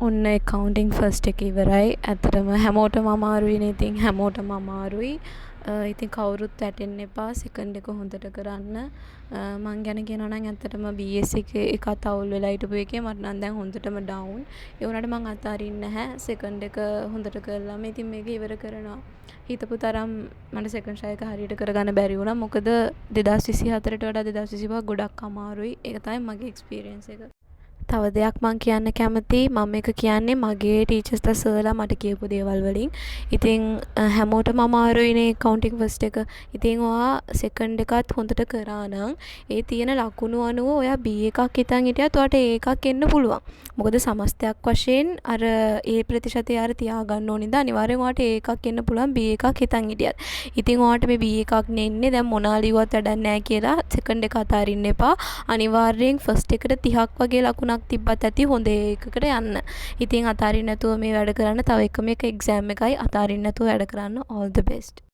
ඔන්න accounting first එක ඉවරයි. ඇත්තටම හැමෝටම අමාරුයිනේ. ඉතින් හැමෝටම අමාරුයි. ඉතින් කවුරුත් වැටෙන්න එපා. සෙකන්ඩ් එක හොඳට කරන්න. මං ගැන කියනවා නම් ඇත්තටම BS එකත් අවුල් වෙලා හිටපු එකේ මට නම් දැන් හොඳටම ඩවුන්. ඒ වුණාට මං අතාරින්නේ නැහැ. සෙකන්ඩ් එක හොඳට කරලාම ඉතින් මේක ඉවර කරනවා. හිතපු තරම් මට සෙකන්ඩ් ට්‍රයි එක හරියට කරගන්න බැරි වුණා. මොකද 2024ට වඩා 2025 ගොඩක් අමාරුයි. ඒක තමයි මගේ එක්ස්පීරියන්ස් එක. තව දෙයක් මං කියන්න කැමතියි. මම එක කියන්නේ මගේ ටීචර්ස්ලා සර්ලා මට කියපු දේවල් වලින්. ඉතින් හැමෝටම අමාරුයිනේ කවුන්ටිං ෆස්ට් එක. ඉතින් ඔයා සෙකන්ඩ් එකත් හොඳට කරා නම් ඒ තියෙන ලකුණු අනුව ඔයා B එකක් හිතන් හිටියත් ඔයාට A එකක් එන්න පුළුවන්. මොකද සමස්තයක් වශයෙන් අර ඒ ප්‍රතිශතය අර තියාගන්න ඕනින්ද අනිවාර්යෙන් ඔයාට A එකක් එන්න පුළුවන් B එකක් හිතන් හිටියත්. ඉතින් ඔයාට මේ B එකක් නෙන්නේ දැන් මොනවා ලියුවත් වැඩක් නැහැ කියලා සෙකන්ඩ් එක අතාරින්න එපා. අනිවාර්යෙන් ෆස්ට් එකට 30ක් වගේ ලකුණක් තිබ්බත් ඇති හොඳ එකකට යන්න. ඉතින් අතාරින්න නැතුව මේ වැඩ කරන්න. තව එකම එක එක්සෑම් එකයි. අතාරින්න නැතුව වැඩ කරන්න. all the best.